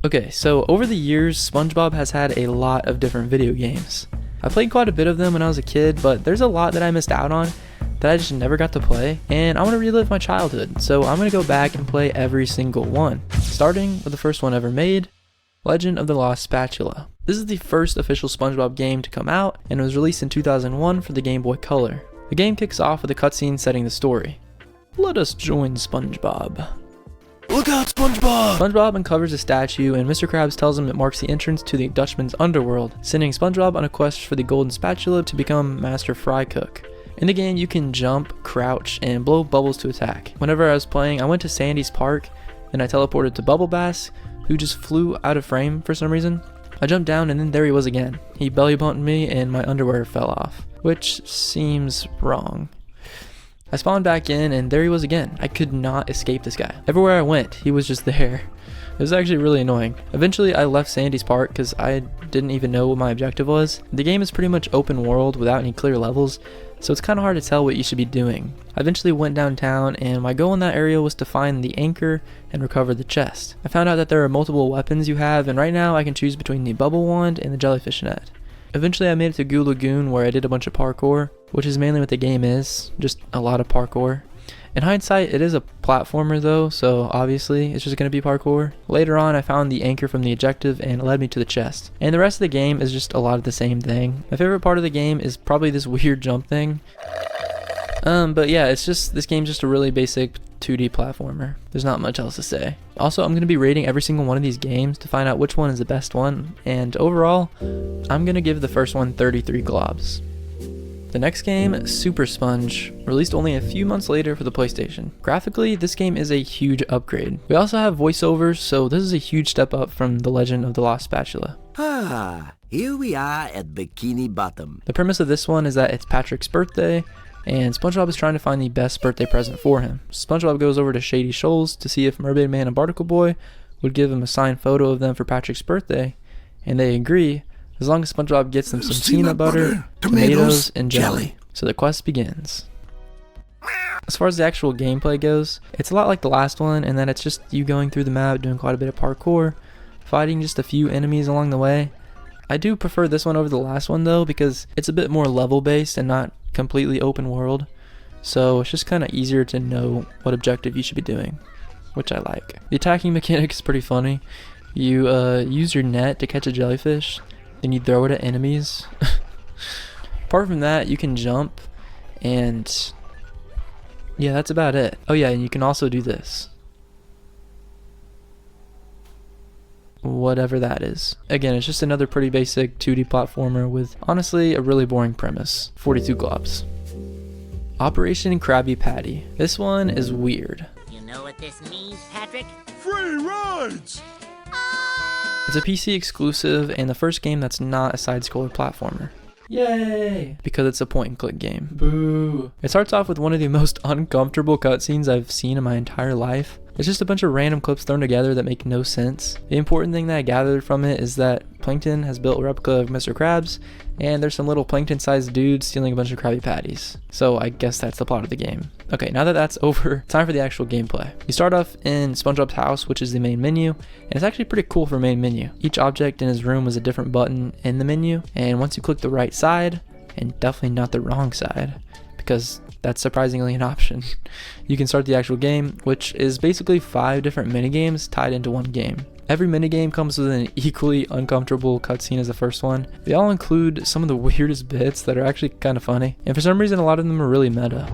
Okay, so over the years, SpongeBob has had a lot of different video games. I played quite a bit of them when I was a kid, but there's a lot that I missed out on that I just never got to play, and I want to relive my childhood, so I'm going to go back and play every single one, starting with the first one ever made, Legend of the Lost Spatula. This is the first official SpongeBob game to come out, and it was released in 2001 for the Game Boy Color. The game kicks off with a cutscene setting the story. Let us join SpongeBob. Look out, SpongeBob! SpongeBob uncovers a statue, and Mr. Krabs tells him it marks the entrance to the Dutchman's underworld, sending SpongeBob on a quest for the golden spatula to become Master Fry Cook. In the game, you can jump, crouch, and blow bubbles to attack. Whenever I was playing, I went to Sandy's park, then I teleported to Bubble Bass, who just flew out of frame for some reason. I jumped down, and then there he was again. He belly bumped me, and my underwear fell off, which seems wrong. I spawned back in, and there he was again. I could not escape this guy. Everywhere I went, he was just there. It was actually really annoying. Eventually, I left Sandy's park because I didn't even know what my objective was. The game is pretty much open world without any clear levels, so it's kind of hard to tell what you should be doing. I eventually went downtown, and my goal in that area was to find the anchor and recover the chest. I found out that there are multiple weapons you have, and right now I can choose between the bubble wand and the jellyfish net. Eventually I made it to Goo Lagoon, where I did a bunch of parkour, which is mainly what the game is, just a lot of parkour. In hindsight, it is a platformer though, so obviously it's just going to be parkour. Later on, I found the anchor from the objective and it led me to the chest. And the rest of the game is just a lot of the same thing. My favorite part of the game is probably this weird jump thing. But yeah, this game's just a really basic 2D platformer. There's not much else to say. Also, I'm going to be rating every single one of these games to find out which one is the best one. And overall, I'm going to give the first one 33 globs. The next game, Supersponge, released only a few months later for the PlayStation. Graphically, this game is a huge upgrade. We also have voiceovers, so this is a huge step up from The Legend of the Lost Spatula. Here we are at Bikini Bottom. The premise of this one is that it's Patrick's birthday, and SpongeBob is trying to find the best birthday present for him. SpongeBob goes over to Shady Shoals to see if Mermaid Man and Barnacle Boy would give him a signed photo of them for Patrick's birthday, and they agree, as long as SpongeBob gets them some peanut butter, tomatoes, and jelly. So the quest begins. As far as the actual gameplay goes, it's a lot like the last one in that it's just you going through the map, doing quite a bit of parkour, fighting just a few enemies along the way. I do prefer this one over the last one though, because it's a bit more level based and not completely open world. So it's just kind of easier to know what objective you should be doing, which I like. The attacking mechanic is pretty funny. You use your net to catch a jellyfish, then you throw it at enemies. Apart from that, you can jump, and yeah, that's about it. Oh yeah, and you can also do this. Whatever that is. Again, it's just another pretty basic 2D platformer with, honestly, a really boring premise. 42 globs. Operation Krabby Patty. This one is weird. You know what this means, Patrick? Free rides! It's a PC exclusive and the first game that's not a side-scroller platformer. Yay! Because it's a point-and-click game. Boo! It starts off with one of the most uncomfortable cutscenes I've seen in my entire life. It's just a bunch of random clips thrown together that make no sense. The important thing that I gathered from it is that Plankton has built a replica of Mr. Krabs, and there's some little Plankton-sized dudes stealing a bunch of Krabby Patties. So I guess that's the plot of the game. Okay, now that that's over, time for the actual gameplay. You start off in SpongeBob's house, which is the main menu, and it's actually pretty cool for main menu. Each object in his room is a different button in the menu, and once you click the right side, and definitely not the wrong side, because that's surprisingly an option, you can start the actual game, which is basically 5 different minigames tied into one game. Every minigame comes with an equally uncomfortable cutscene as the first one. They all include some of the weirdest bits that are actually kind of funny, and for some reason a lot of them are really meta.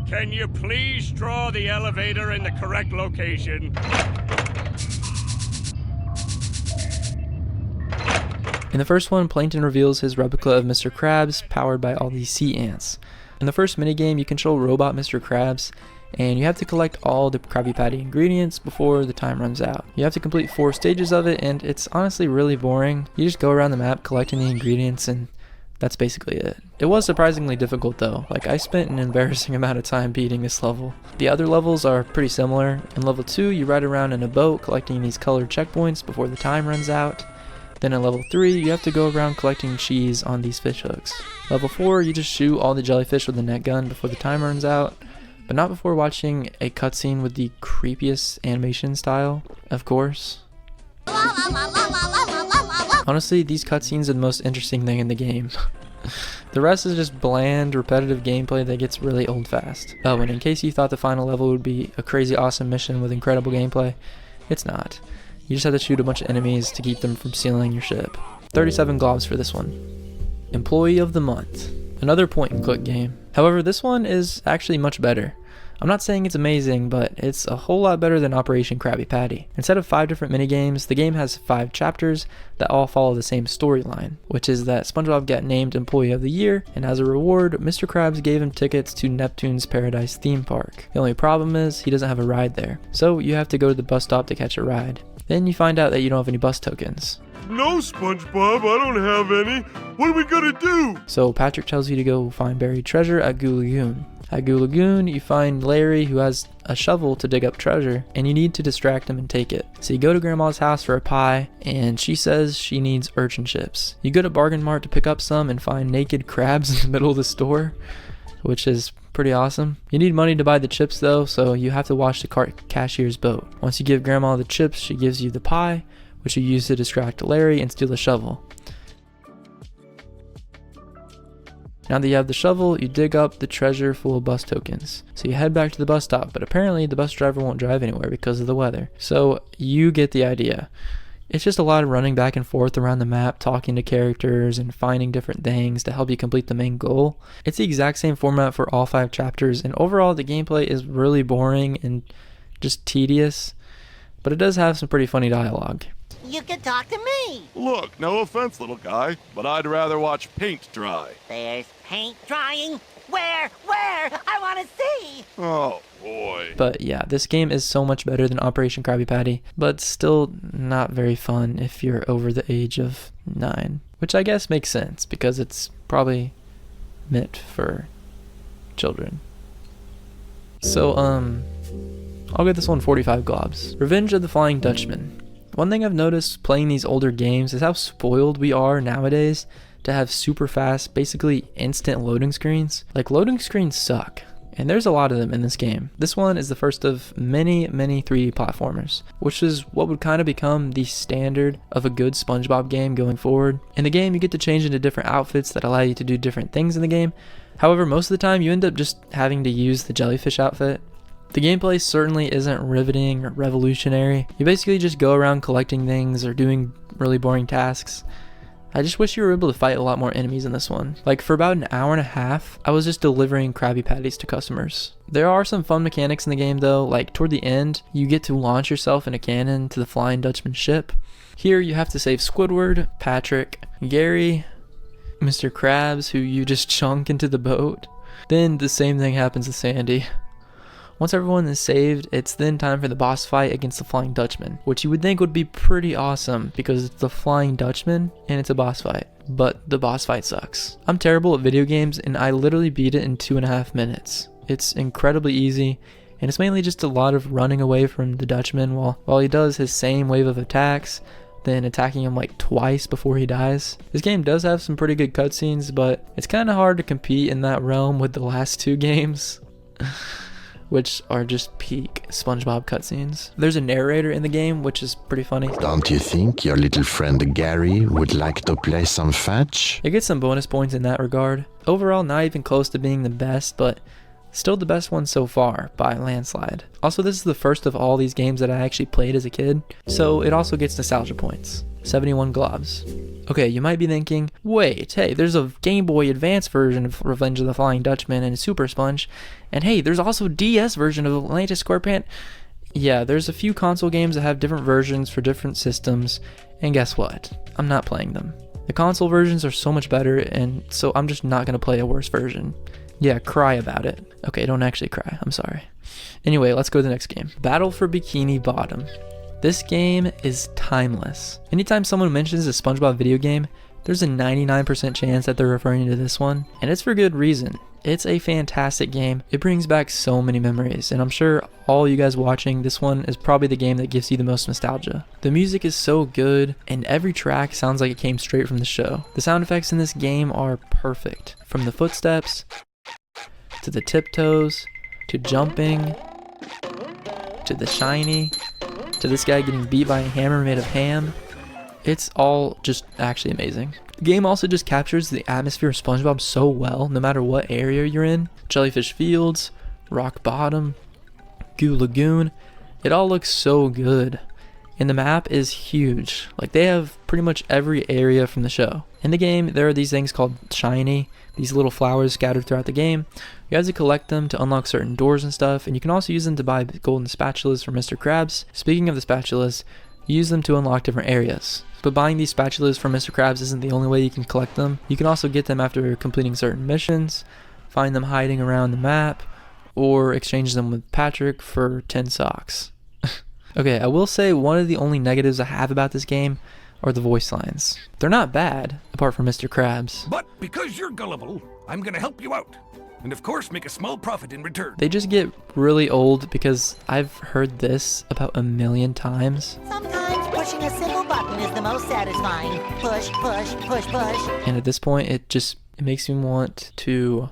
Can you please draw the elevator in the correct location? In the first one, Plankton reveals his replica of Mr. Krabs, powered by all these sea ants. In the first minigame, you control Robot Mr. Krabs, and you have to collect all the Krabby Patty ingredients before the time runs out. You have to complete 4 stages of it, and it's honestly really boring. You just go around the map collecting the ingredients, and that's basically it. It was surprisingly difficult though. Like, I spent an embarrassing amount of time beating this level. The other levels are pretty similar. In level 2, you ride around in a boat collecting these colored checkpoints before the time runs out. Then in level 3, you have to go around collecting cheese on these fish hooks. Level 4, you just shoot all the jellyfish with a net gun before the time runs out. but not before watching a cutscene with the creepiest animation style, of course. Honestly, these cutscenes are the most interesting thing in the game. The rest is just bland, repetitive gameplay that gets really old fast. Oh, and in case you thought the final level would be a crazy awesome mission with incredible gameplay, it's not. You just have to shoot a bunch of enemies to keep them from stealing your ship. 37 globs for this one. Employee of the Month. Another point and click game. However, this one is actually much better. I'm not saying it's amazing, but it's a whole lot better than Operation Krabby Patty. Instead of 5 different minigames, the game has 5 chapters that all follow the same storyline, which is that SpongeBob got named Employee of the Year, and as a reward, Mr. Krabs gave him tickets to Neptune's Paradise theme park. The only problem is he doesn't have a ride there, so you have to go to the bus stop to catch a ride. Then you find out that you don't have any bus tokens. No, SpongeBob, I don't have any. What are we gonna do? So Patrick tells you to go find buried treasure at Goo Lagoon. At Goo Lagoon, you find Larry, who has a shovel to dig up treasure, and you need to distract him and take it. So you go to Grandma's house for a pie, and she says she needs urchin chips. You go to Bargain Mart to pick up some and find naked crabs in the middle of the store, which is pretty awesome. You need money to buy the chips though, so you have to wash the cart cashier's boat. Once you give Grandma the chips, she gives you the pie, which you use to distract Larry and steal the shovel. Now that you have the shovel, you dig up the treasure full of bus tokens. So you head back to the bus stop, but apparently the bus driver won't drive anywhere because of the weather. So you get the idea. It's just a lot of running back and forth around the map, talking to characters and finding different things to help you complete the main goal. It's the exact same format for all 5 chapters, and overall the gameplay is really boring and just tedious, but it does have some pretty funny dialogue. You can talk to me. Look, no offense, little guy, but I'd rather watch paint dry. There's paint drying. Where? I want to see. Oh, boy. But yeah, this game is so much better than Operation Krabby Patty, but still not very fun if you're over the age of 9. Which I guess makes sense, because it's probably meant for children. So, I'll give this one 45 globs. Revenge of the Flying Dutchman. One thing I've noticed playing these older games is how spoiled we are nowadays to have super fast, basically instant loading screens. Like, loading screens suck, and there's a lot of them in this game. This one is the first of many 3D platformers, which is what would kind of become the standard of a good SpongeBob game going forward. In the game, you get to change into different outfits that allow you to do different things in the game. However, most of the time you end up just having to use the jellyfish outfit. The gameplay certainly isn't riveting or revolutionary. You basically just go around collecting things or doing really boring tasks. I just wish you were able to fight a lot more enemies in this one. Like, for about an hour and a half, I was just delivering Krabby Patties to customers. There are some fun mechanics in the game though, like toward the end, you get to launch yourself in a cannon to the Flying Dutchman ship. Here you have to save Squidward, Patrick, Gary, Mr. Krabs, who you just chunk into the boat. Then the same thing happens to Sandy. Once everyone is saved, it's then time for the boss fight against the Flying Dutchman, which you would think would be pretty awesome because it's the Flying Dutchman and it's a boss fight. But the boss fight sucks. I'm terrible at video games and I literally beat it in 2.5 minutes. It's incredibly easy and it's mainly just a lot of running away from the Dutchman while he does his same wave of attacks, then attacking him like twice before he dies. This game does have some pretty good cutscenes, but it's kind of hard to compete in that realm with the last 2 games. Which are just peak SpongeBob cutscenes. There's a narrator in the game, which is pretty funny. Don't you think your little friend Gary would like to play some fetch? It gets some bonus points in that regard. Overall, not even close to being the best, but still the best one so far by a landslide. Also, this is the first of all these games that I actually played as a kid, so it also gets nostalgia points. 71 globs. Okay, you might be thinking, wait, hey, there's a Game Boy Advance version of Revenge of the Flying Dutchman and Supersponge, and hey, there's also a DS version of Atlantis SquarePantis. Yeah, there's a few console games that have different versions for different systems, and guess what? I'm not playing them. The console versions are so much better, and so I'm just not going to play a worse version. Yeah, cry about it. Okay, don't actually cry, I'm sorry. Anyway, let's go to the next game. Battle for Bikini Bottom. This game is timeless. Anytime someone mentions a SpongeBob video game, there's a 99% chance that they're referring to this one, and it's for good reason. It's a fantastic game. It brings back so many memories, and I'm sure all you guys watching, this one is probably the game that gives you the most nostalgia. The music is so good, and every track sounds like it came straight from the show. The sound effects in this game are perfect. From the footsteps, to the tiptoes, to jumping, to the shiny, to this guy getting beat by a hammer made of ham. It's all just actually amazing. The game also just captures the atmosphere of SpongeBob so well, no matter what area you're in. Jellyfish Fields, Rock Bottom, Goo Lagoon, it all looks so good. And the map is huge. Like, they have pretty much every area from the show. In the game, there are these things called shiny, these little flowers scattered throughout the game. You have to collect them to unlock certain doors and stuff, and you can also use them to buy golden spatulas from Mr. Krabs. Speaking of the spatulas, you use them to unlock different areas. But buying these spatulas from Mr. Krabs isn't the only way you can collect them. You can also get them after completing certain missions, find them hiding around the map, or exchange them with Patrick for 10 socks. Okay, I will say one of the only negatives I have about this game are the voice lines. They're not bad, apart from Mr. Krabs. But because you're gullible, I'm gonna help you out. And of course, make a small profit in return. They just get really old because I've heard this about a million times. Sometimes pushing a single button is the most satisfying. Push, push, push, push. And at this point, it makes me want to...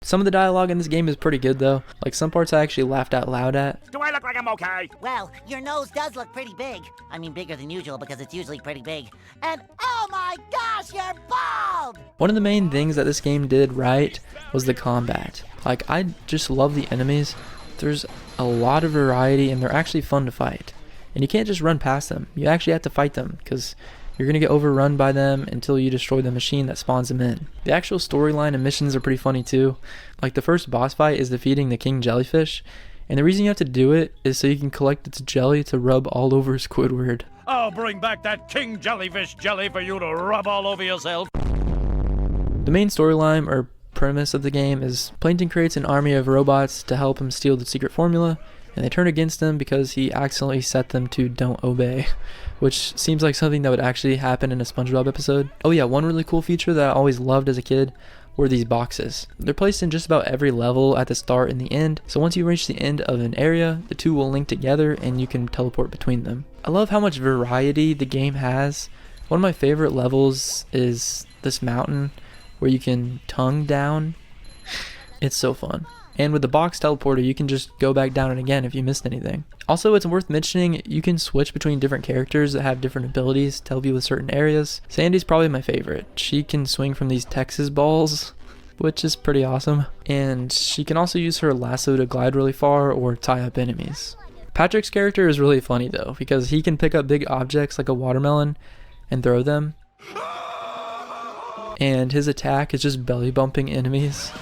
Some of the dialogue in this game is pretty good though. Like, some parts I actually laughed out loud at. Do I look like I'm okay? Well, your nose does look pretty big. I mean, bigger than usual because it's usually pretty big. And oh my gosh, you're bald! One of the main things that this game did right was the combat. Like, I just love the enemies. There's a lot of variety and they're actually fun to fight. And you can't just run past them. You actually have to fight them because you're going to get overrun by them until you destroy the machine that spawns them in. The actual storyline and missions are pretty funny too. Like, the first boss fight is defeating the king jellyfish, and the reason you have to do it is so you can collect its jelly to rub all over Squidward. I'll bring back that king jellyfish jelly for you to rub all over yourself. The main storyline or premise of the game is Plankton creates an army of robots to help him steal the secret formula, and they turn against him because he accidentally set them to don't obey, which seems like something that would actually happen in a SpongeBob episode. Oh yeah, one really cool feature that I always loved as a kid were these boxes. They're placed in just about every level at the start and the end, so once you reach the end of an area, the two will link together and you can teleport between them. I love how much variety the game has. One of my favorite levels is this mountain where you can tongue down. It's so fun. And with the box teleporter, you can just go back down it again if you missed anything. Also, it's worth mentioning, you can switch between different characters that have different abilities to help you with certain areas. Sandy's probably my favorite. She can swing from these Texas balls, which is pretty awesome. And she can also use her lasso to glide really far or tie up enemies. Patrick's character is really funny though, because he can pick up big objects like a watermelon and throw them. And his attack is just belly bumping enemies.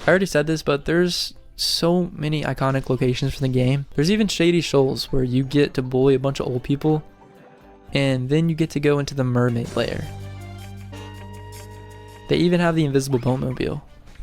I already said this, but there's so many iconic locations for the game. There's even Shady Shoals where you get to bully a bunch of old people and then you get to go into the mermaid lair. They even have the invisible boatmobile.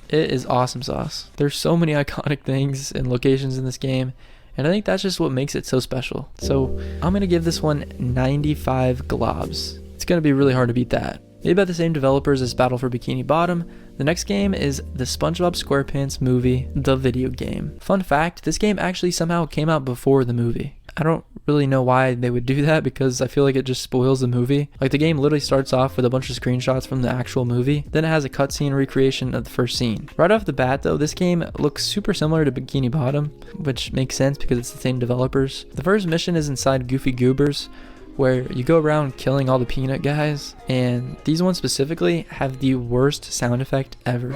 It is awesome sauce. There's so many iconic things and locations in this game, and I think that's just what makes it so special. So I'm going to give this one 95 globs. It's going to be really hard to beat that. Made by the same developers as Battle for Bikini Bottom, the next game is the SpongeBob SquarePants movie, the video game. Fun fact, this game actually somehow came out before the movie. I don't really know why they would do that because I feel like it just spoils the movie. Like, the game literally starts off with a bunch of screenshots from the actual movie, then it has a cutscene recreation of the first scene. Right off the bat though, this game looks super similar to Bikini Bottom, which makes sense because it's the same developers. The first mission is inside Goofy Goobers, where you go around killing all the peanut guys, and these ones specifically have the worst sound effect ever.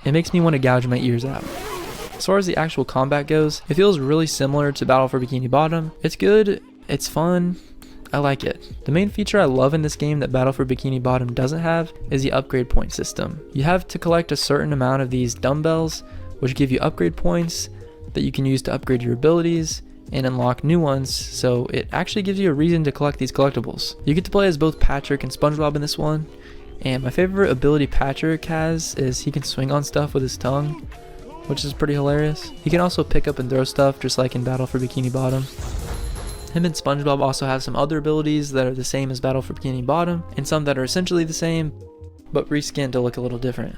It makes me want to gouge my ears out. As far as the actual combat goes, it feels really similar to Battle for Bikini Bottom. It's good, it's fun, I like it. The main feature I love in this game that Battle for Bikini Bottom doesn't have is the upgrade point system. You have to collect a certain amount of these dumbbells, which give you upgrade points that you can use to upgrade your abilities and unlock new ones, so it actually gives you a reason to collect these collectibles. You get to play as both Patrick and SpongeBob in this one, and my favorite ability Patrick has is he can swing on stuff with his tongue, which is pretty hilarious. He can also pick up and throw stuff just like in Battle for Bikini Bottom. Him and SpongeBob also have some other abilities that are the same as Battle for Bikini Bottom, and some that are essentially the same, but reskinned to look a little different.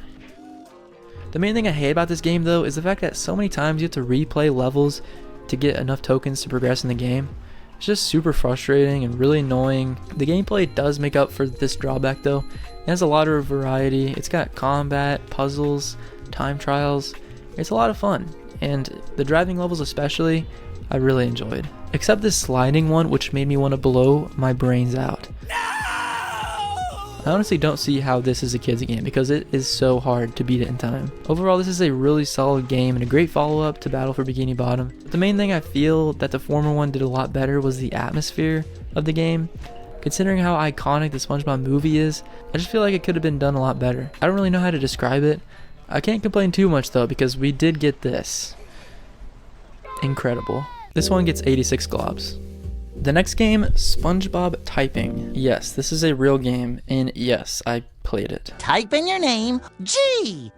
The main thing I hate about this game though is the fact that so many times you have to replay levels to get enough tokens to progress in the game. It's just super frustrating and really annoying. The gameplay does make up for this drawback though. It has a lot of variety. It's got combat, puzzles, time trials, It's a lot of fun, and the driving levels especially, I really enjoyed. Except this sliding one, which made me want to blow my brains out. I honestly don't see how this is a kid's game because it is so hard to beat it in time. Overall, this is a really solid game and a great follow-up to Battle for Bikini Bottom. But the main thing I feel that the former one did a lot better was the atmosphere of the game. Considering how iconic the SpongeBob movie is, I just feel like it could have been done a lot better. I don't really know how to describe it. I can't complain too much though because we did get this. Incredible. This one gets 86 globs. The next game, SpongeBob Typing. Yes, this is a real game, and yes, I played it. Type in your name, G-O-B-E-T.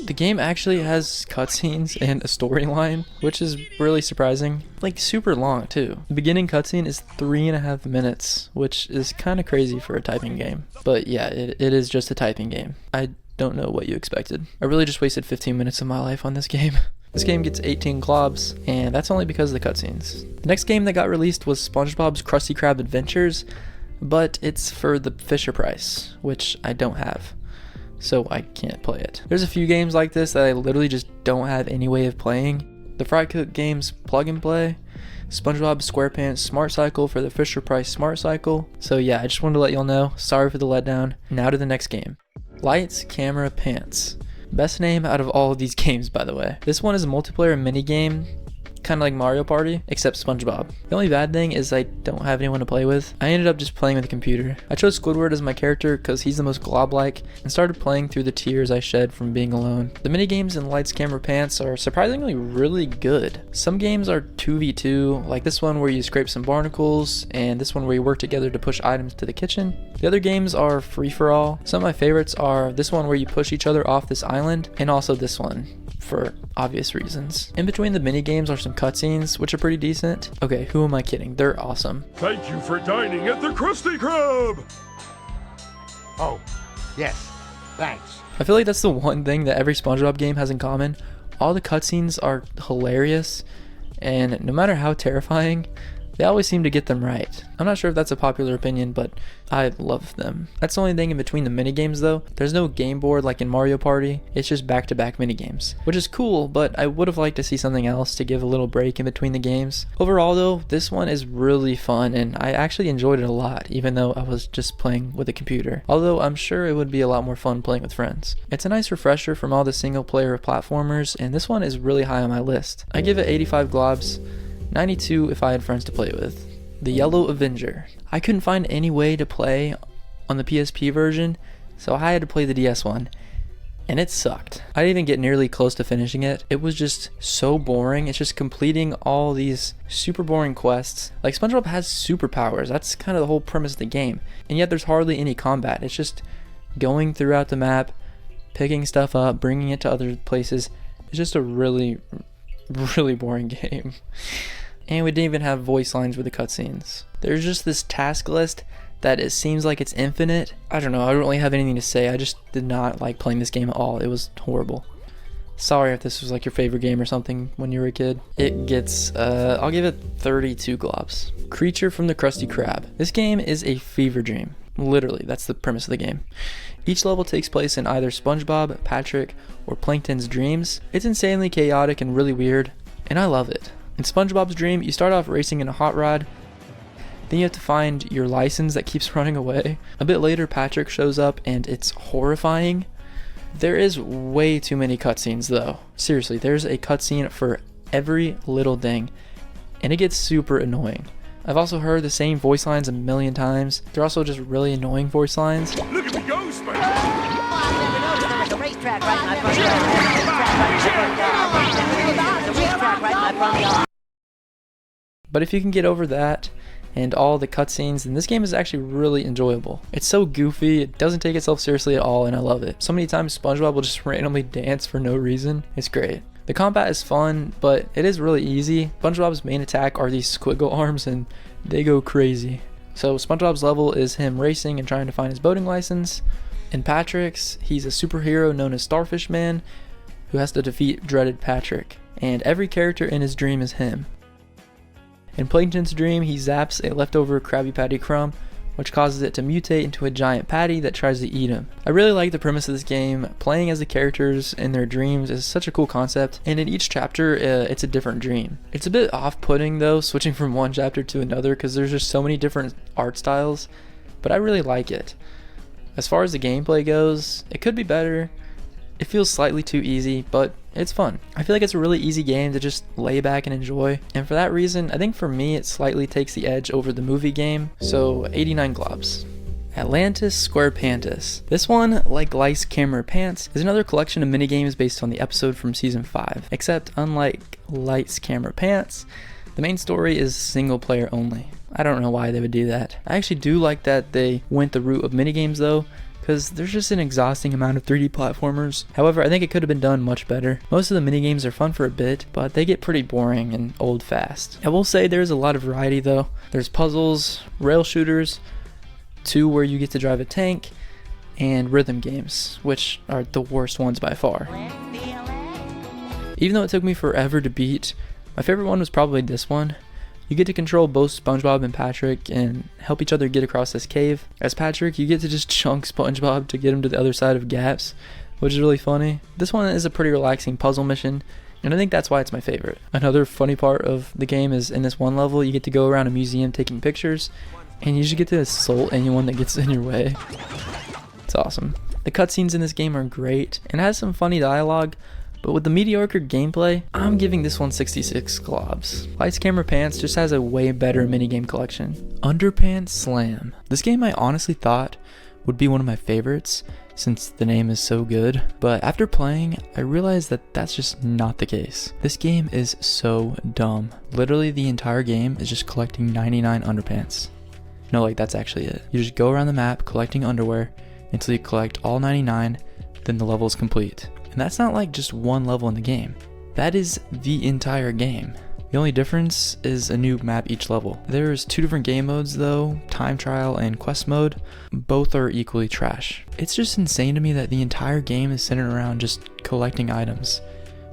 The game actually has cutscenes and a storyline, which is really surprising. Like, super long, too. The beginning cutscene is 3.5 minutes, which is kind of crazy for a typing game. But yeah, it is just a typing game. I don't know what you expected. I really just wasted 15 minutes of my life on this game. This game gets 18 globs, and that's only because of the cutscenes. The next game that got released was SpongeBob's Krusty Krab Adventures, but it's for the Fisher price, which I don't have, so I can't play it. There's a few games like this that I literally just don't have any way of playing. The Fry Cook games Plug and Play, SpongeBob SquarePants Smart Cycle for the Fisher Price Smart Cycle. So yeah, I just wanted to let y'all know, sorry for the letdown. Now to the next game. Lights, Camera, Pants. Best name out of all of these games, by the way. This one is a multiplayer mini game, kind of like Mario Party, except SpongeBob. The only bad thing is I don't have anyone to play with. I ended up just playing with the computer. I chose Squidward as my character because he's the most glob-like, and started playing through the tears I shed from being alone. The mini games in Lights, Camera, Pants are surprisingly really good. Some games are 2v2, like this one where you scrape some barnacles, and this one where you work together to push items to the kitchen. The other games are free-for-all. Some of my favorites are this one where you push each other off this island, and also this one, for obvious reasons. In between the mini games are some cutscenes, which are pretty decent. Okay, who am I kidding? They're awesome. Thank you for dining at the Krusty Krab! Oh, yes. Thanks. I feel like that's the one thing that every SpongeBob game has in common. All the cutscenes are hilarious, and no matter how terrifying, they always seem to get them right. I'm not sure if that's a popular opinion, but I love them. That's the only thing in between the minigames though. There's no game board like in Mario Party. It's just back-to-back minigames, which is cool, but I would have liked to see something else to give a little break in between the games. Overall though, this one is really fun, and I actually enjoyed it a lot, even though I was just playing with a computer. Although I'm sure it would be a lot more fun playing with friends. It's a nice refresher from all the single-player platformers, and this one is really high on my list. I give it 85 globs. 92 if I had friends to play with. The Yellow Avenger. I couldn't find any way to play on the PSP version, so I had to play the DS one, and it sucked. I didn't even get nearly close to finishing it. It was just so boring. It's just completing all these super boring quests. Like, SpongeBob has superpowers. That's kind of the whole premise of the game, and yet there's hardly any combat. It's just going throughout the map, picking stuff up, bringing it to other places. It's just a really boring game. And we didn't even have voice lines with the cutscenes. There's just this task list that it seems like it's infinite. I don't know, I don't really have anything to say. I just did not like playing this game at all. It was horrible. Sorry if this was like your favorite game or something when you were a kid. It gets, I'll give it 32 globs. Creature from the Krusty Krab. This game is a fever dream. Literally, that's the premise of the game. Each level takes place in either SpongeBob, Patrick, or Plankton's dreams. It's insanely chaotic and really weird, and I love it. In SpongeBob's dream, you start off racing in a hot rod, then you have to find your license that keeps running away. A bit later, Patrick shows up, and it's horrifying. There is way too many cutscenes though. Seriously, there's a cutscene for every little thing, and it gets super annoying. I've also heard the same voice lines a million times. They're also just really annoying voice lines. Look at me go, SpongeBob! I never noticed there was a racetrack right in my front yard. There's a racetrack right in my front yard. But if you can get over that and all the cutscenes, then this game is actually really enjoyable. It's so goofy, it doesn't take itself seriously at all, and I love it. So many times SpongeBob will just randomly dance for no reason. It's great. The combat is fun, but it is really easy. SpongeBob's main attack are these squiggle arms, and they go crazy. So SpongeBob's level is him racing and trying to find his boating license. In Patrick's, he's a superhero known as Starfish Man, who has to defeat dreaded Patrick. And every character in his dream is him. In Plankton's dream, he zaps a leftover Krabby Patty crumb, which causes it to mutate into a giant patty that tries to eat him. I really like the premise of this game. Playing as the characters in their dreams is such a cool concept, and in each chapter it's a different dream. It's a bit off-putting though, switching from one chapter to another, because there's just so many different art styles, but I really like it. As far as the gameplay goes, it could be better. It feels slightly too easy, but it's fun. I feel like it's a really easy game to just lay back and enjoy, and for that reason, I think for me it slightly takes the edge over the movie game, so 89 globs. Atlantis SquarePantis. This one, like Lice Camera Pants, is another collection of minigames based on the episode from season 5, except unlike Lice Camera Pants, the main story is single player only. I don't know why they would do that. I actually do like that they went the route of minigames though, because there's just an exhausting amount of 3D platformers. However, I think it could have been done much better. Most of the minigames are fun for a bit, but they get pretty boring and old fast. I will say there's a lot of variety though. There's puzzles, rail shooters, 2 where you get to drive a tank, and rhythm games, which are the worst ones by far. Even though it took me forever to beat, my favorite one was probably this one. You get to control both SpongeBob and Patrick and help each other get across this cave. As Patrick, you get to just chunk SpongeBob to get him to the other side of gaps, which is really funny. This one is a pretty relaxing puzzle mission, and I think that's why it's my favorite. Another funny part of the game is in this one level, you get to go around a museum taking pictures, and you just get to assault anyone that gets in your way. It's awesome. The cutscenes in this game are great, and it has some funny dialogue, but with the mediocre gameplay, I'm giving this one 66 globs. Lice Camera Pants just has a way better minigame collection. Underpants Slam. This game I honestly thought would be one of my favorites since the name is so good, but after playing, I realized that that's just not the case. This game is so dumb. Literally the entire game is just collecting 99 underpants. No, like that's actually it. You just go around the map collecting underwear until you collect all 99, then the level is complete. And that's not like just one level in the game. That is the entire game. The only difference is a new map each level. There's 2 different game modes though, time trial and quest mode. Both are equally trash. It's just insane to me that the entire game is centered around just collecting items,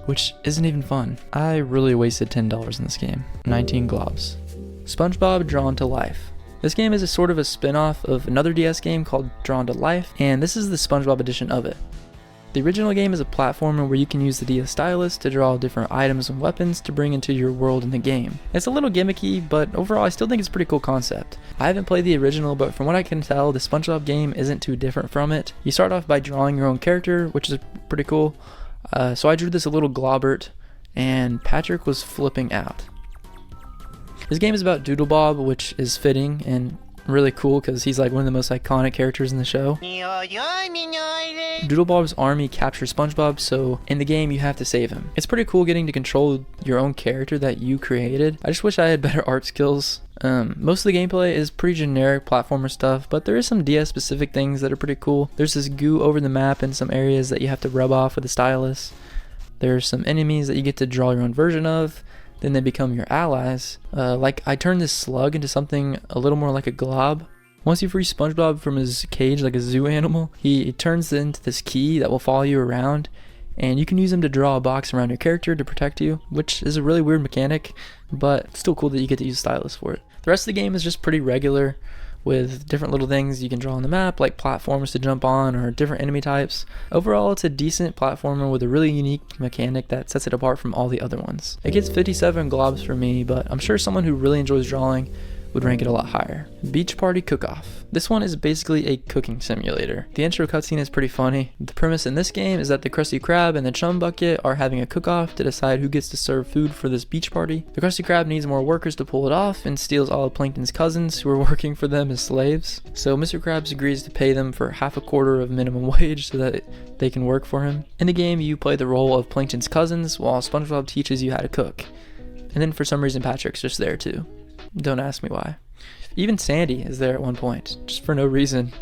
which isn't even fun. I really wasted $10 in this game. 19 globs. SpongeBob Drawn to Life. This game is a sort of a spin-off of another DS game called Drawn to Life, and this is the SpongeBob edition of it. The original game is a platformer where you can use the DS stylus to draw different items and weapons to bring into your world in the game. It's a little gimmicky, but overall I still think it's a pretty cool concept. I haven't played the original, but from what I can tell, the SpongeBob game isn't too different from it. You start off by drawing your own character, which is pretty cool. So I drew this a little Globert, and Patrick was flipping out. This game is about Doodlebob, which is fitting and really cool because he's like one of the most iconic characters in the show. Doodlebob's army captures SpongeBob, so in the game you have to save him. It's pretty cool getting to control your own character that you created. I just wish I had better art skills. Most of the gameplay is pretty generic platformer stuff, but there is some DS specific things that are pretty cool. There's this goo over the map in some areas that you have to rub off with a stylus. There's some enemies that you get to draw your own version of. Then they become your allies. Like I turned this slug into something a little more like a glob. Once you free SpongeBob from his cage like a zoo animal, he turns into this key that will follow you around, and you can use him to draw a box around your character to protect you, which is a really weird mechanic, but still cool that you get to use stylus for it. The rest of the game is just pretty regular, with different little things you can draw on the map, like platforms to jump on or different enemy types. Overall, it's a decent platformer with a really unique mechanic that sets it apart from all the other ones. It gets 57 globs for me, but I'm sure someone who really enjoys drawing would rank it a lot higher. Beach Party Cook-Off. This one is basically a cooking simulator. The intro cutscene is pretty funny. The premise in this game is that the Krusty Krab and the Chum Bucket are having a cook-off to decide who gets to serve food for this beach party. The Krusty Krab needs more workers to pull it off and steals all of Plankton's cousins who are working for them as slaves. So Mr. Krabs agrees to pay them for half a quarter of minimum wage so that they can work for him. In the game, you play the role of Plankton's cousins while SpongeBob teaches you how to cook. And then for some reason, Patrick's just there too. Don't ask me why. Even Sandy is there at one point, just for no reason.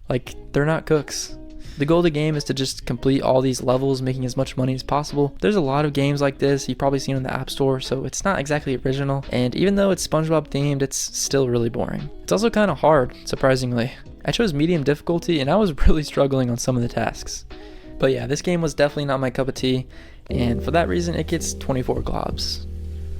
Like, they're not cooks. The goal of the game is to just complete all these levels, making as much money as possible. There's a lot of games like this you've probably seen in the App Store, so it's not exactly original. And even though it's SpongeBob themed, it's still really boring. It's also kind of hard, surprisingly. I chose medium difficulty, and I was really struggling on some of the tasks. But yeah, this game was definitely not my cup of tea, and for that reason, it gets 24 globs.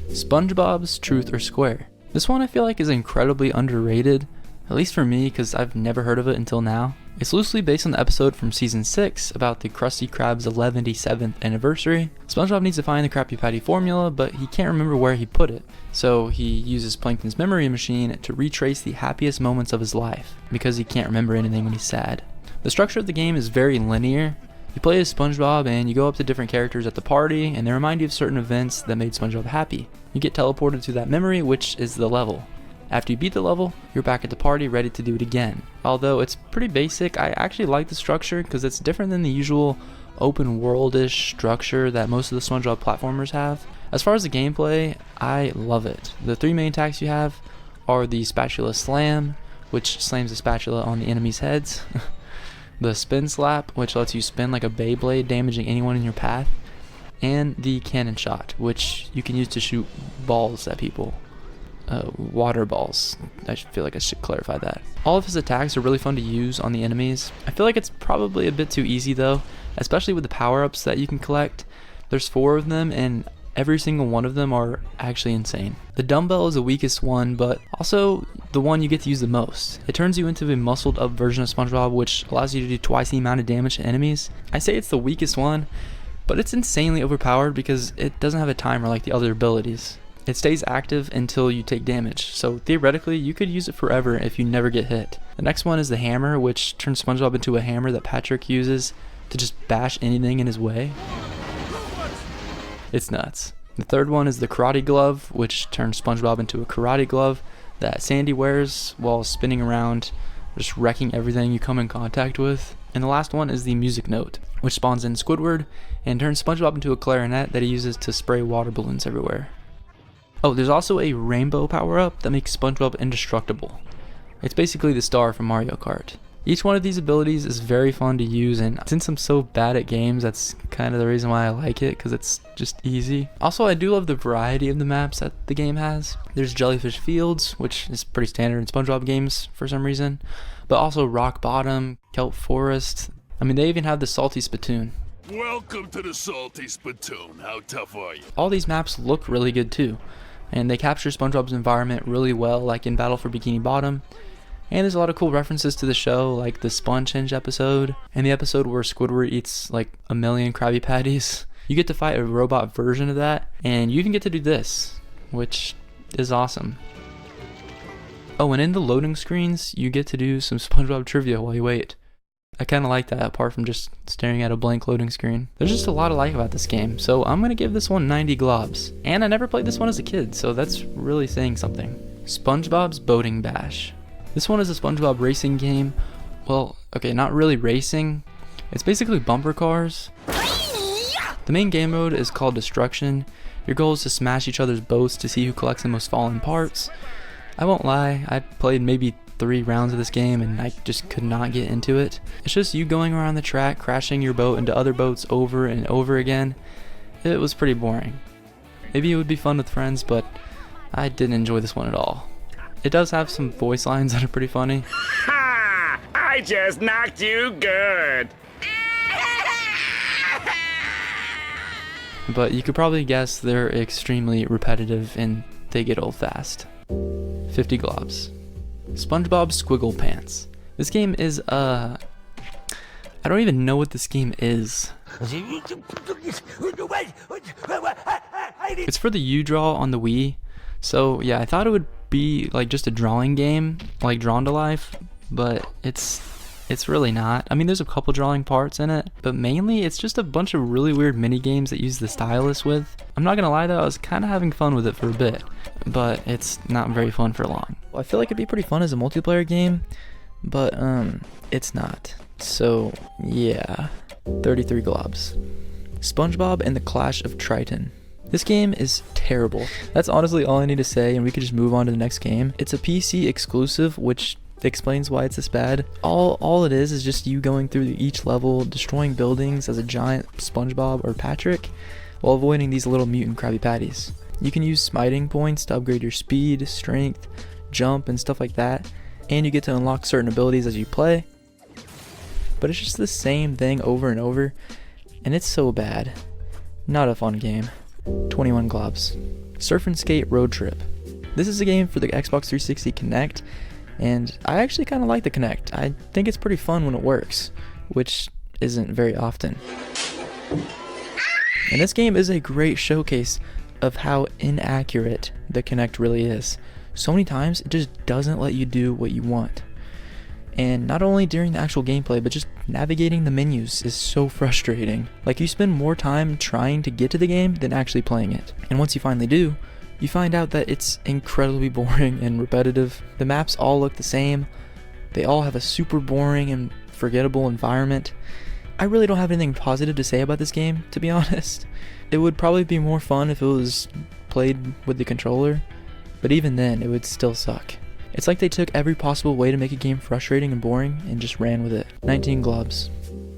SpongeBob's Truth or Square. This one I feel like is incredibly underrated. at least for me because I've never heard of it until now. It's loosely based on the episode from season 6 about the Krusty Krab's 117th anniversary. SpongeBob needs to find the Krabby Patty formula, but he can't remember where he put it. So he uses Plankton's memory machine to retrace the happiest moments of his life, because he can't remember anything when he's sad. The structure of the game is very linear. You play as SpongeBob and you go up to different characters at the party and they remind you of certain events that made SpongeBob happy. You get teleported to that memory, which is the level. After you beat the level, you're back at the party ready to do it again. Although it's pretty basic, I actually like the structure because it's different than the usual open world-ish structure that most of the SpongeBob platformers have. As far as the gameplay, I love it. The 3 main attacks you have are the Spatula Slam, which slams the spatula on the enemy's heads. The Spin Slap, which lets you spin like a Beyblade, damaging anyone in your path. And the Cannon Shot, which you can use to shoot balls at people. Water balls. I feel like I should clarify that. All of his attacks are really fun to use on the enemies. I feel like it's probably a bit too easy though, especially with the power-ups that you can collect. There's 4 of them and every single one of them are actually insane. The dumbbell is the weakest one, but also the one you get to use the most. It turns you into a muscled up version of SpongeBob, which allows you to do twice the amount of damage to enemies. I say it's the weakest one, but it's insanely overpowered because it doesn't have a timer like the other abilities. It stays active until you take damage, so theoretically you could use it forever if you never get hit. The next one is the hammer, which turns SpongeBob into a hammer that Patrick uses to just bash anything in his way. It's nuts. The third one is the karate glove, which turns SpongeBob into a karate glove that Sandy wears while spinning around, just wrecking everything you come in contact with. And the last one is the music note, which spawns in Squidward and turns SpongeBob into a clarinet that he uses to spray water balloons everywhere. Oh, there's also a rainbow power-up that makes SpongeBob indestructible. It's basically the star from Mario Kart. Each one of these abilities is very fun to use, and since I'm so bad at games, that's kind of the reason why I like it, because it's just easy. Also, I do love the variety of the maps that the game has. There's Jellyfish Fields, which is pretty standard in SpongeBob games for some reason, but also Rock Bottom, Kelp Forest. I mean, they even have the Salty Spittoon. Welcome to the Salty Spittoon. How tough are you? All these maps look really good too, and they capture SpongeBob's environment really well, like in Battle for Bikini Bottom. And there's a lot of cool references to the show, like the Sponge episode, and the episode where Squidward eats like 1,000,000 Krabby Patties. You get to fight a robot version of that, and you even get to do this, which is awesome. Oh, and in the loading screens, you get to do some SpongeBob trivia while you wait. I kind of like that, apart from just staring at a blank loading screen. There's just a lot to like about this game, so I'm going to give this one 90 globs. And I never played this one as a kid, so that's really saying something. SpongeBob's Boating Bash. This one is a SpongeBob racing game. Well, okay, not really racing. It's basically bumper cars. The main game mode is called Destruction. Your goal is to smash each other's boats to see who collects the most fallen parts. I won't lie, I played maybe 3 rounds of this game and I just could not get into it. It's just you going around the track, crashing your boat into other boats over and over again. It was pretty boring. Maybe it would be fun with friends, but I didn't enjoy this one at all. It does have some voice lines that are pretty funny. Ha! I just knocked you good. But you could probably guess they're extremely repetitive and they get old fast. 50 globs. SpongeBob SquigglePants. This game is, I don't even know what this game is. It's for the U-Draw on the Wii. So yeah, I thought it would be like just a drawing game, like Drawn to Life, but it's really not. I mean, there's a couple drawing parts in it, but mainly it's just a bunch of really weird mini games that use the stylus with. I'm not gonna lie though, I was kind of having fun with it for a bit, but it's not very fun for long. I feel like it'd be pretty fun as a multiplayer game, but it's not. So yeah, 33 globs. SpongeBob and the Clash of Triton. This game is terrible. That's honestly all I need to say, and we could just move on to the next game. It's a PC exclusive, which explains why it's this bad. All it is just you going through each level, destroying buildings as a giant SpongeBob or Patrick, while avoiding these little mutant Krabby Patties. You can use smiting points to upgrade your speed, strength, jump, and stuff like that, and you get to unlock certain abilities as you play. But it's just the same thing over and over, and it's so bad. Not a fun game. 21 globs. Surf and Skate Road Trip. This is a game for the Xbox 360 Kinect, And I actually kind of like the Kinect. I think it's pretty fun when it works, which isn't very often. And this game is a great showcase of how inaccurate the Kinect really is. So many times it just doesn't let you do what you want. And not only during the actual gameplay, but just navigating the menus is so frustrating. Like, you spend more time trying to get to the game than actually playing it. And once you finally do, you find out that it's incredibly boring and repetitive. The maps all look the same. They all have a super boring and forgettable environment. I really don't have anything positive to say about this game, to be honest. It would probably be more fun if it was played with the controller, but even then, it would still suck. It's like they took every possible way to make a game frustrating and boring and just ran with it. 19 globs.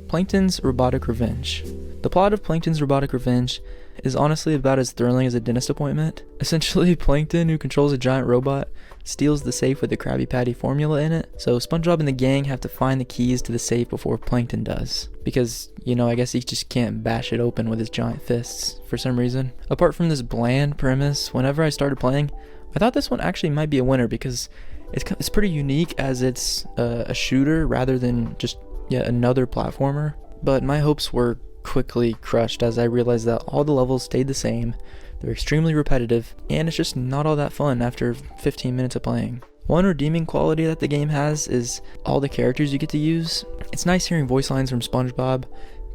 Plankton's Robotic Revenge. The plot of Plankton's Robotic Revenge is honestly about as thrilling as a dentist appointment. Essentially, Plankton, who controls a giant robot, steals the safe with the Krabby Patty formula in it, so SpongeBob and the gang have to find the keys to the safe before Plankton does. Because, you know, I guess he just can't bash it open with his giant fists for some reason. Apart from this bland premise, whenever I started playing, I thought this one actually might be a winner because it's pretty unique as it's a shooter rather than just yet another platformer. But my hopes were quickly crushed as I realized that all the levels stayed the same, they're extremely repetitive, and it's just not all that fun after 15 minutes of playing. One redeeming quality that the game has is all the characters you get to use. It's nice hearing voice lines from SpongeBob,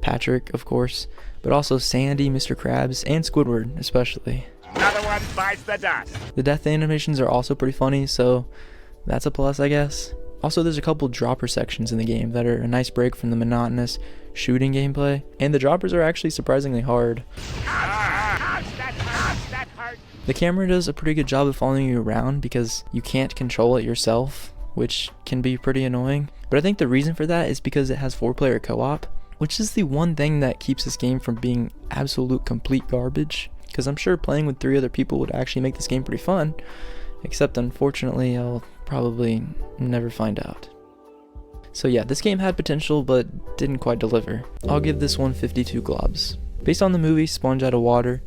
Patrick of course, but also Sandy, Mr. Krabs, and Squidward especially. Another one bites the dust. The death animations are also pretty funny, so that's a plus, I guess. Also, there's a couple dropper sections in the game that are a nice break from the monotonous shooting gameplay, and the droppers are actually surprisingly hard. The camera does a pretty good job of following you around because you can't control it yourself, which can be pretty annoying. But I think the reason for that is because it has 4-player co-op, which is the one thing that keeps this game from being absolute complete garbage. Because I'm sure playing with 3 other people would actually make this game pretty fun, except unfortunately I'll probably never find out. So yeah, this game had potential but didn't quite deliver. I'll give this one 52 globs. Based on the movie Sponge Out of Water,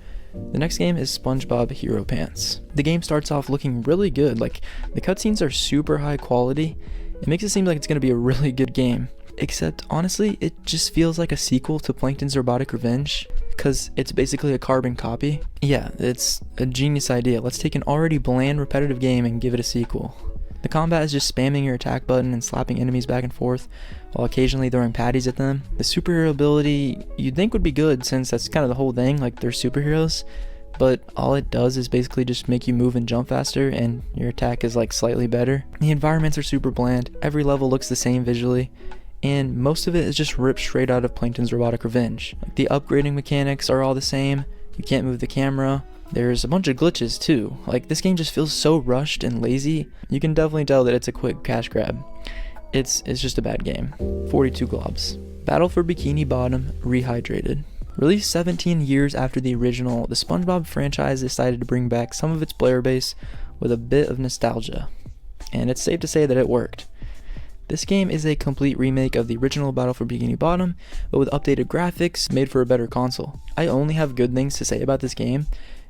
the next game is SpongeBob Heropants. The game starts off looking really good, like the cutscenes are super high quality. It makes it seem like it's going to be a really good game. Except honestly, it just feels like a sequel to Plankton's Robotic Revenge, because it's basically a carbon copy. Yeah, it's a genius idea. Let's take an already bland, repetitive game and give it a sequel. The combat is just spamming your attack button and slapping enemies back and forth, while occasionally throwing patties at them. The superhero ability you'd think would be good since that's kind of the whole thing, like they're superheroes, but all it does is basically just make you move and jump faster and your attack is like slightly better. The environments are super bland, every level looks the same visually, and most of it is just ripped straight out of Plankton's Robotic Revenge. Like, the upgrading mechanics are all the same, you can't move the camera, there's a bunch of glitches too. Like, this game just feels so rushed and lazy. You can definitely tell that it's a quick cash grab. It's just a bad game. 42 globs. Battle for Bikini Bottom Rehydrated. Released 17 years after the original, the SpongeBob franchise decided to bring back some of its player base with a bit of nostalgia. And it's safe to say that it worked. This game is a complete remake of the original Battle for Bikini Bottom, but with updated graphics made for a better console. I only have good things to say about this game.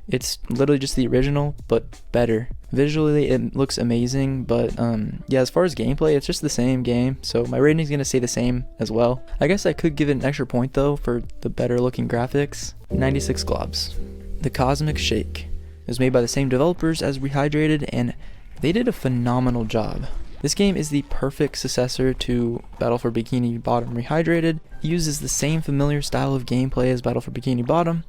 It's literally just the original, but better. Visually, it looks amazing, but yeah, as far as gameplay, it's just the same game, so my rating is going to stay the same as well. I guess I could give it an extra point though for the better looking graphics. 96 globs. The Cosmic Shake. It was made by the same developers as Rehydrated, and they did a phenomenal job. This game is the perfect successor to Battle for Bikini Bottom Rehydrated. It uses the same familiar style of gameplay as Battle for Bikini Bottom,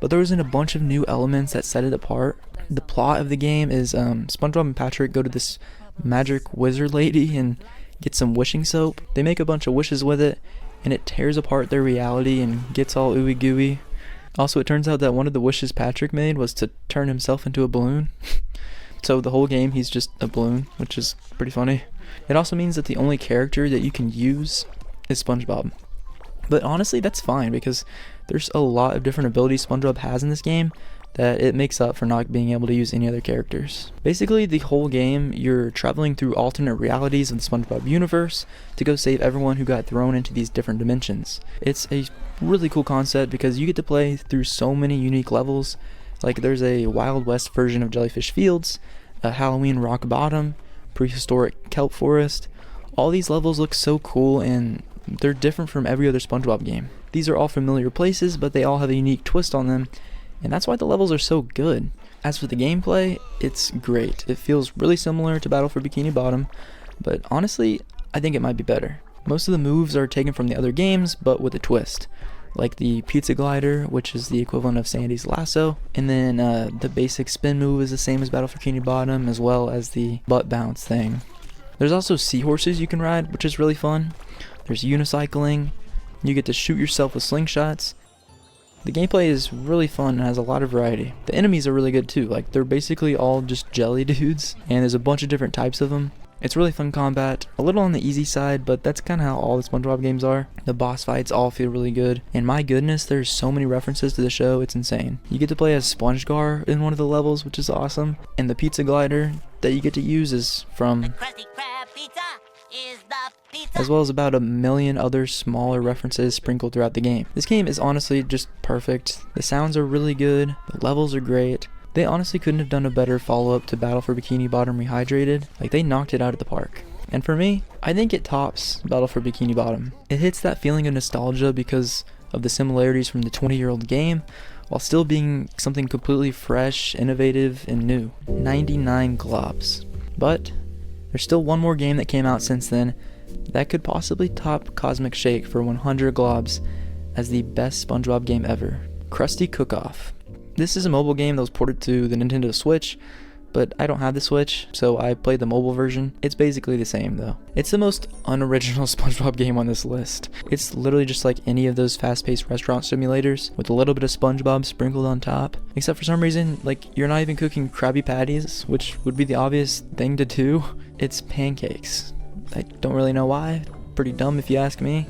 but there wasn't a bunch of new elements that set it apart. The plot of the game is SpongeBob and Patrick go to this magic wizard lady and get some wishing soap. They make a bunch of wishes with it, and it tears apart their reality and gets all ooey gooey. Also, it turns out that one of the wishes Patrick made was to turn himself into a balloon. So the whole game he's just a balloon, which is pretty funny. It also means that the only character that you can use is SpongeBob. But honestly, that's fine because there's a lot of different abilities SpongeBob has in this game that it makes up for not being able to use any other characters. Basically, the whole game, you're traveling through alternate realities of the SpongeBob universe to go save everyone who got thrown into these different dimensions. It's a really cool concept because you get to play through so many unique levels. Like, there's a Wild West version of Jellyfish Fields, a Halloween Rock Bottom, prehistoric kelp forest. All these levels look so cool, and they're different from every other SpongeBob game. These are all familiar places, but they all have a unique twist on them, and that's why the levels are so good. As for the gameplay, it's great. It feels really similar to Battle for Bikini Bottom, but honestly, I think it might be better. Most of the moves are taken from the other games, but with a twist. Like the pizza glider, which is the equivalent of Sandy's lasso, and then the basic spin move is the same as Battle for Bikini Bottom, as well as the butt bounce thing. There's also seahorses you can ride, which is really fun. There's unicycling. You get to shoot yourself with slingshots. The gameplay is really fun and has a lot of variety. The enemies are really good too. Like, they're basically all just jelly dudes, and there's a bunch of different types of them. It's really fun combat, a little on the easy side, but that's kind of how all the SpongeBob games are. The boss fights all feel really good, and my goodness, there's so many references to the show, it's insane. You get to play as SpongeGar in one of the levels, which is awesome, and the pizza glider that you get to use is from The Krusty Krab pizza is the pizza. as well as about a million other smaller references sprinkled throughout the game. This game is honestly just perfect. The sounds are really good, the levels are great. They honestly couldn't have done a better follow-up to Battle for Bikini Bottom Rehydrated. Like, they knocked it out of the park. And for me, I think it tops Battle for Bikini Bottom. It hits that feeling of nostalgia because of the similarities from the 20-year-old game, while still being something completely fresh, innovative, and new. 99 globs. But there's still one more game that came out since then that could possibly top Cosmic Shake for 100 globs as the best SpongeBob game ever. Krusty Cook-Off. This is a mobile game that was ported to the Nintendo Switch, but I don't have the Switch, so I played the mobile version. It's basically the same though. It's the most unoriginal SpongeBob game on this list. It's literally just like any of those fast-paced restaurant simulators with a little bit of SpongeBob sprinkled on top. Except for some reason, like, you're not even cooking Krabby Patties, which would be the obvious thing to do. It's pancakes. I don't really know why. Pretty dumb if you ask me.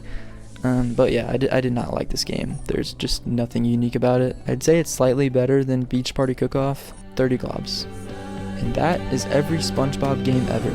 But yeah, I did not like this game. There's just nothing unique about it. I'd say it's slightly better than Beach Party Cook-Off, 30 globs. And that is every SpongeBob game ever.